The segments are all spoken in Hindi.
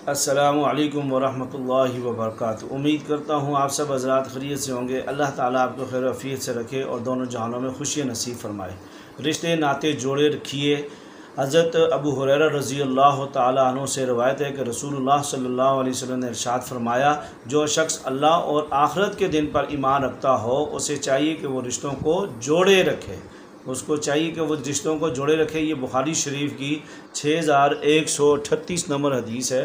अस्सलामु अलैकुम वरहमतुल्लाहि वबरकातुहू। उम्मीद करता हूँ आप सब हज़रात खैरियत से होंगे। अल्लाह ताला आपको खैर आफियत से रखे और दोनों जहानों में खुशियाँ नसीब फरमाए। रिश्ते नाते जोड़े रखिए। हज़रत अबू हुरैरा रज़ी अल्लाह ताला अन्हु से रवायत है कि रसूलुल्लाह सल्लल्लाहु अलैहि वसल्लम ने इरशाद फरमाया, जो शख्स अल्लाह और आखिरत के दिन पर ईमान रखता हो उसे चाहिए कि वो रिश्तों को जोड़े रखे। उसको चाहिए कि वो रिश्तों को जोड़े रखे। ये बुखारी शरीफ की 6138 नंबर हदीस है।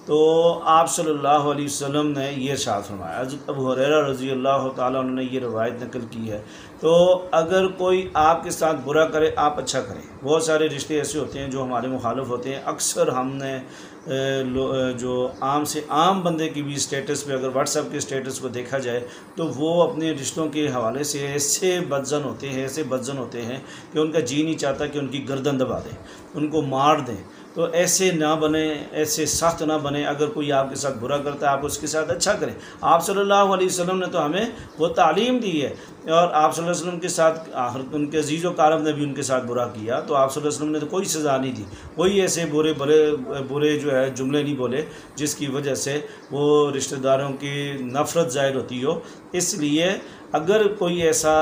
तो आप सल्लल्लाहु अलैहि वसल्लम ने ये इरशाद फरमाया। हज़रत अबू हुरैरा रज़ी अल्लाह ताला अन्हु ने ये रवायत नकल की है। तो अगर कोई आपके साथ बुरा करे, आप अच्छा करें। बहुत सारे रिश्ते ऐसे होते हैं जो हमारे मुखालिफ होते हैं। अक्सर हमने जो आम से आम बंदे की भी स्टेटस पे, अगर व्हाट्सएप के स्टेटस को देखा जाए तो वो अपने रिश्तों के हवाले से ऐसे बदजन होते हैं कि उनका जी नहीं चाहता कि उनकी गर्दन दबा दें, उनको मार दें। तो ऐसे ना बने, ऐसे सख्त ना बने। अगर कोई आपके साथ बुरा करता है, आप उसके साथ अच्छा करें। आप सल्लल्लाहु अलैहि वसल्लम ने तो हमें वो तालीम दी है। और आप सल्लल्लाहु अलैहि वसल्लम के साथ आखिर उनके अजीज़ व कारब ने भी उनके साथ बुरा किया तो आप सल्लल्लाहु अलैहि वसल्लम ने तो कोई सज़ा नहीं दी। कोई ऐसे बुरे जो है जुमले नहीं बोले जिसकी वजह से वो रिश्तेदारों की नफ़रत ज़ाहिर होती हो। इसलिए अगर कोई ऐसा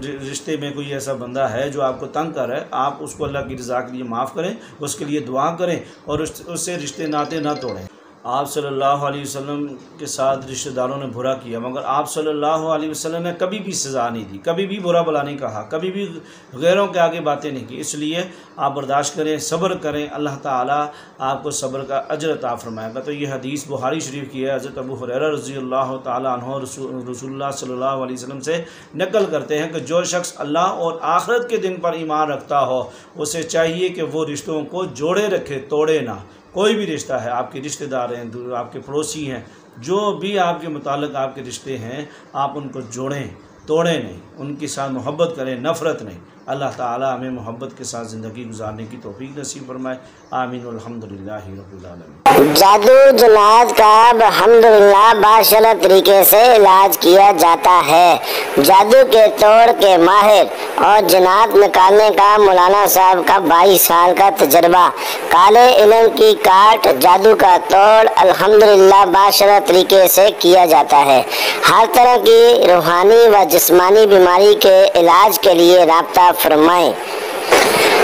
रिश्ते में कोई ऐसा बंदा है जो आपको तंग कर रहा है, आप उसको अल्लाह की रज़ा के लिए माफ़ करें, उसके लिए दुआ करें और उससे रिश्ते नाते ना तोड़ें। आप सल्लल्लाहु अलैहि वसल्लम के साथ रिश्तेदारों ने बुरा किया, मगर आप सल्लल्लाहु अलैहि वसल्लम ने कभी भी सज़ा नहीं दी, कभी भी बुरा भला नहीं कहा, कभी भी गैरों के आगे बातें नहीं की। इसलिए आप बर्दाश्त करें, सब्र करें, अल्लाह ताला आपको सब्र का अजर अता फरमाएगा। तो ये हदीस बुखारी शरीफ की है। हज़रत अबू हुरैरा रज़ी अल्लाह ताला अन्हु रसूलुल्लाह सल्लल्लाहु अलैहि वसल्लम से नकल करते हैं कि जो शख्स अल्लाह और आखिरत के दिन पर ईमान रखता हो उसे चाहिए कि वो रिश्तों को जोड़े रखे, तोड़े ना। कोई भी रिश्ता है, आपके रिश्तेदार हैं, आपके पड़ोसी हैं, जो भी आपके मुताल्लिक़ आपके रिश्ते हैं, आप उनको जोड़ें, तोड़ें नहीं। उनके साथ मोहब्बत करें, नफ़रत नहीं। अल्लाह ताला हमें मोहब्बत के साथ ज़िंदगी गुजारने की तौफीक नसीब फरमाए। आमीन अल्हम्दुलिल्लाहि रब्बिल आलमीन। जादू जुनात का अल्हम्दुलिल्लाह बाशरा तरीके से इलाज किया जाता है। जादू के तोड़ के माहिर और जन्नात निकालने का मौलाना साहब का 22 साल का तजर्बा। काले इल्म की काट, जादू का तोड़ अल्हम्दुलिल्लाह बाशरा तरीके से किया जाता है। हर तरह की रूहानी व जिस्मानी बीमारी के इलाज के लिए राब्ता फरमाएं।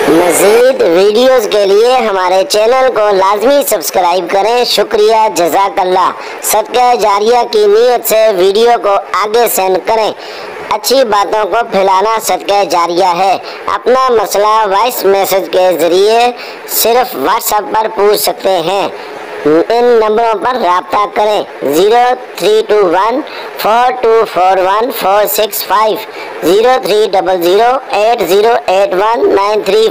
मज़ीद वीडियोस के लिए हमारे चैनल को लाजमी सब्सक्राइब करें। शुक्रिया, जज़ाकल्लाह। सदका जारिया की नीयत से वीडियो को आगे सेंड करें। अच्छी बातों को फैलाना सदका जारिया है। अपना मसला वॉइस मैसेज के ज़रिए सिर्फ व्हाट्सएप पर पूछ सकते हैं। इन नंबरों पर राब्ता करें 0321 4241 465 0300 8081 93